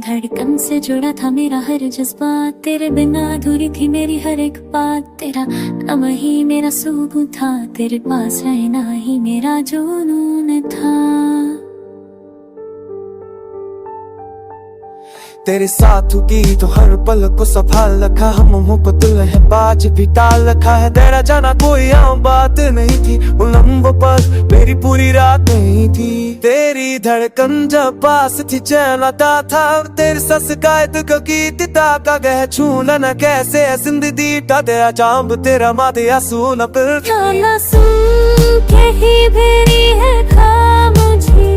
धड़कन से जुड़ा था मेरा हर जज्बात, तेरे बिना अधूरी थी मेरी हर एक बात। तेरा नाम ही मेरा सुकून था, तेरे पास रहना ही मेरा जुनून था। तेरे साथ की तो हर पल को संभाल रखा, हम मोहब्बत है बाज भी टाल रखा है। तेरा जाना कोई आम बात नहीं थी, वो लम्बों पर मेरी पूरी रात नहीं थी। तेरी धड़कन जब पास थी चैन आता था, तेरे सस कायद का गीत ताका गह छूना न कैसे जिंदगी टा तेरा चांब तेरा माथे आंसू न फिर गाना सुन के ही भेरी है खामोशी,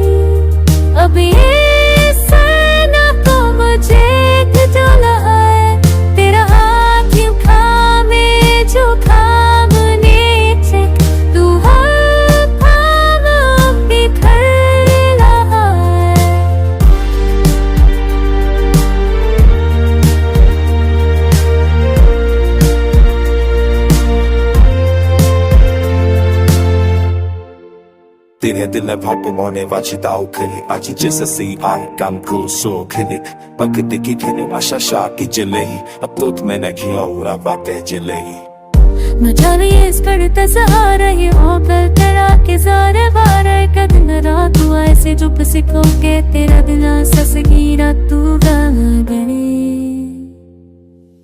अब ये सना को मुझे जो लहा है। तेरा हाथ यूं थामे जो थामने से तू हर थाम बिखर रहा है। Tine dile popomone vachidao kini achi jisa si kam ko so kini pakde ki kini ashasha ki jelehi ab to tumhe nahi aura baate jelehi। न जाने ये इस करता सहारा ही हो कर तेरा के सारे बारे का दिन रात हुआ ऐसे चुप सिखो के तेरा दिल सस गिरा तू गल गई।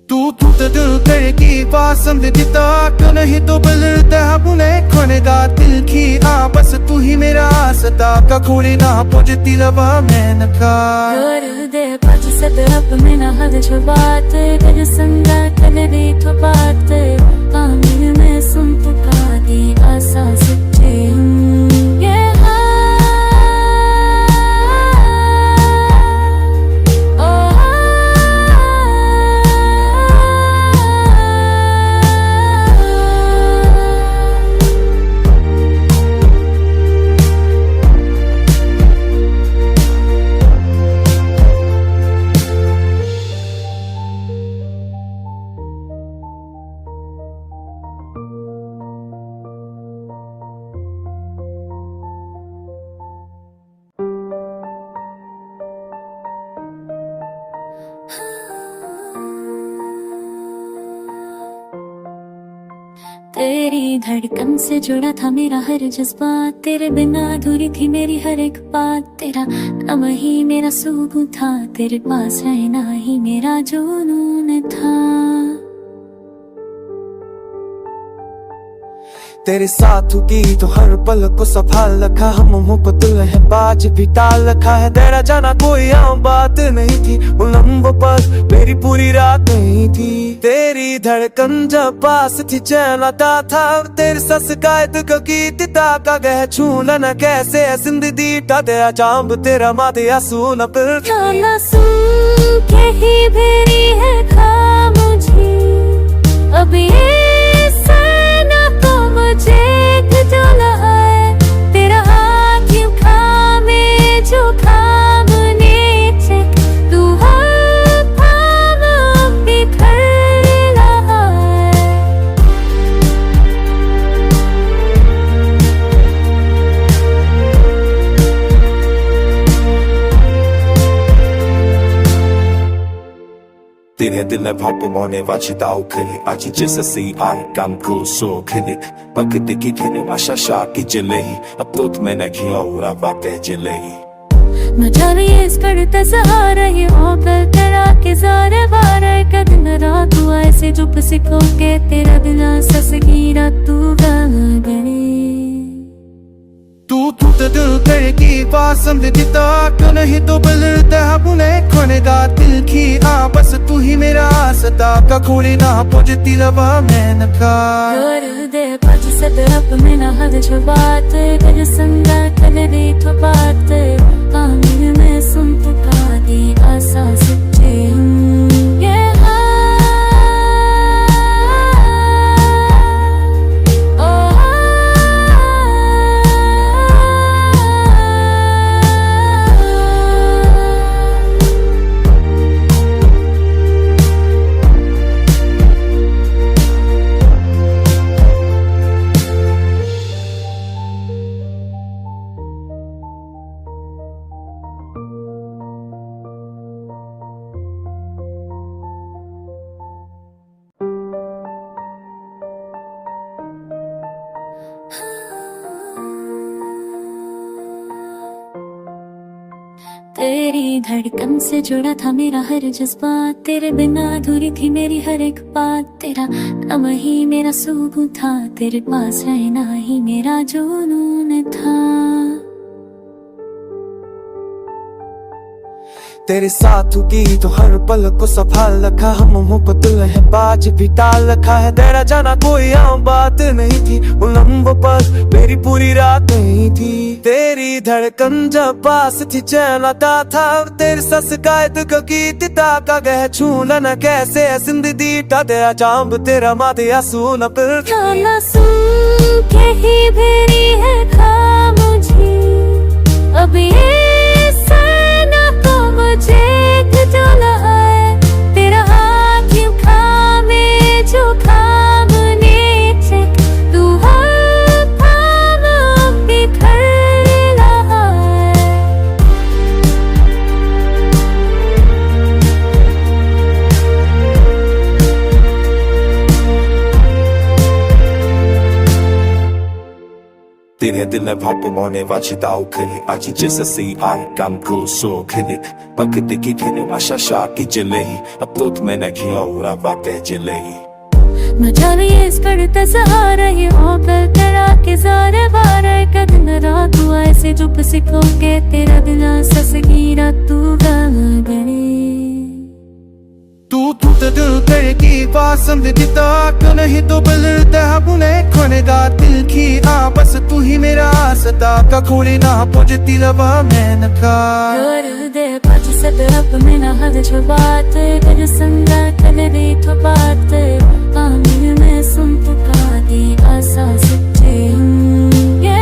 तू दिल करकी पसंद दिता नहीं तो बलता बुने खोनेगा दिल की बस तू ही मेरा सदा का खोरे ना पहुंचती लवा मैंने कहा दे पाँच सद अब में ना हद बात कर संगा कर रे तो बात आमिर में सुन पुका दी आसा सच्चे ये तेरी धड़कन से जुड़ा था मेरा हर जज्बात, तेरे बिना अधूरी थी मेरी हर एक बात। तेरा नाम ही मेरा सुकून था, तेरे पास रहना ही मेरा जुनून था। तेरे साथ की तो हर पल को संभाल रखा, हम मोहब्बत है बाज भी टाल रखा है। तेरा जाना कोई आम बात नहीं थी, वो लम्बों पर मेरी पूरी रात नहीं थी। तेरी धड़कन जब पास थी चैन आता था, तेरे सस कायद का गीत ताका गह छूना न कैसे जिंदगी टा तेरा चांब तेरा माथे आंसू न फिर गाना सुन के ही भेरी है खामोशी, अब ये सना को मुझे जो लहा है। तेरा हाथ यूं थामे जो थामने से तू हर थाम बिखर रहा है। Tine dile popomone vachidao kini achi jisa si kam ko so kini pakde ki kini ashasha ki jelehi ab to tumhe nahi aura baate jelehi। न जाने ये इस करता सहारा ही हो कर तेरा के सारे बारे का दिन रात हुआ ऐसे चुप सिखो के तेरा दिल सस गिरा तू गल गई। तू दिल करकी पसंद दिता नहीं तो बलता बुने खोनेगा दिल की बस तू ही मेरा सदा का खोरे ना पहुंचती लवा मैंने कहा दे पाँच सद अब में ना हद बात कर संगा कर रे तो बात आमिर में सुन पुका दी आसा सच्चे ये धड़कन से जुड़ा था मेरा हर जज्बात, तेरे बिना अधूरी थी मेरी हर एक बात। तेरा नाम ही मेरा सुकून था, तेरे पास रहना ही मेरा जुनून था। तेरे साथ की तो हर पल को संभाल रखा, हम मुंह पर दुल्हन बाज भी टाल रखा है। तेरा जाना कोई आम बात नहीं थी, उन लम्बों पर मेरी पूरी रात नहीं थी। तेरी धड़कन जब पास थी चैन आता था, तेरी सस कायद का गीत ताका गह छूना न कैसे जिंदगी टा तेरा चांब तेरा माथे आंसू न फिर गाना सुन के ही भेरी है खामोशी, अब ये सना को मुझे खिजला है। तेरा हाथ यूं थामे जो थामने से तू हर थाम बिखर रहा है। Tiene dile papo mone vaci dau kini aji jisa si an kam ku so kini pakiti ki kini asha sha ki jelehi ab to tumhe nahi aura vaate jelehi मैं जाने ये इस करता सहारा, ये होकर तेरा के सारे बारे का दिन रात हुआ ऐसे चुप सिखो के तेरा दिला सस गिरा तू गल गई। तू तो दिल तेरे की पसंदीदा नहीं तो बदलता बुने खोनेगा दिल की बस तू ही मेरा सदा का खोले ना पहुंचती लवा मैंने कहा दे पाँच से तरफ में ना हद जो बात कर संगा कर दी तो बात कामिल में सुन पुका दी आशा सच्चे ये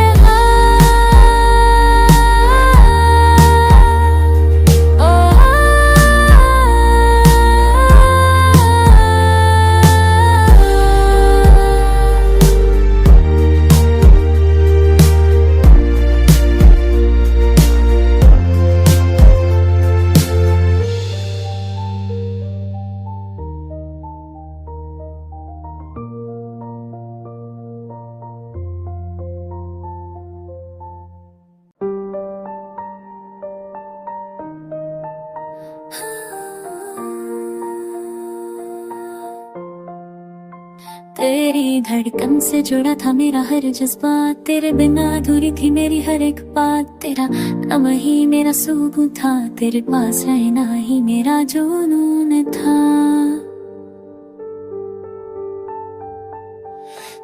तेरी धड़कन से जुड़ा था मेरा हर जज्बात, तेरे बिना अधूरी थी मेरी हर एक बात। तेरा नाम ही मेरा सुकून था, तेरे पास रहना ही मेरा जुनून था।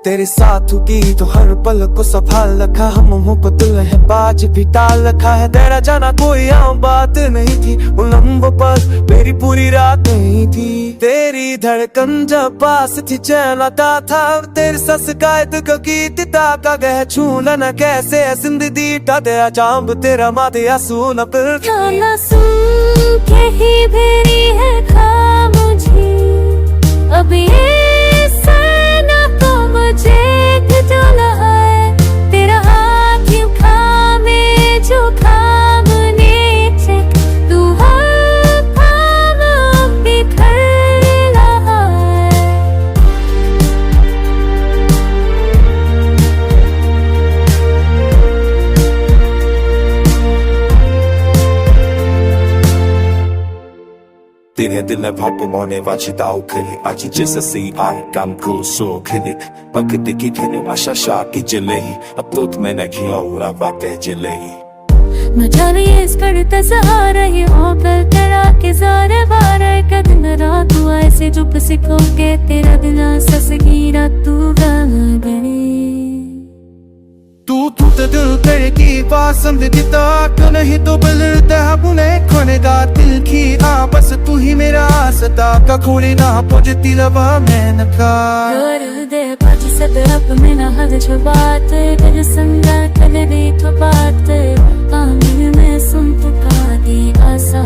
तेरे साथ की तो हर पल को संभाल रखा, हम मुंह पर दुल्हन बाज भी टाल रखा है। तेरा जाना कोई आम बात नहीं थी, उन लम्बों पर मेरी पूरी रात नहीं थी। तेरी धड़कन जब पास थी चैन आता था, तेरी सस कायद का गीत ताका गह छूना न कैसे जिंदगी टा तेरा चांब तेरा माथे आंसू न फिर गाना सुन के ही भेरी है खामोशी, अब ये सना को मुझे खिजला है। तेरा हाथ यूं थामे जो थामने से तू हर थाम बिखर रहा है। Tiene dile papo mone vaci dau kini aji jisa si an kam ku so kini pakiti ki kini asha sha ki jelehi ab to tumhe nahi aura vaate jelehi मैं जाने ये इस करता सहारा, ये होकर तेरा के सारे बारे का दिन रात हुआ ऐसे चुप सिखो के तेरा दिला सस गिरा तू गल गई। तू तो दिल तेरे की पसंदीदा नहीं तो बदलता बुने खोनेगा दिल की बस तू ही मेरा सदा का खोले ना पहुंचती लवा मैंने कहा दे पाँच से तरफ में ना हद जो बात कर संगा कर दी तो बात कामिल में सुन पुका दी आशा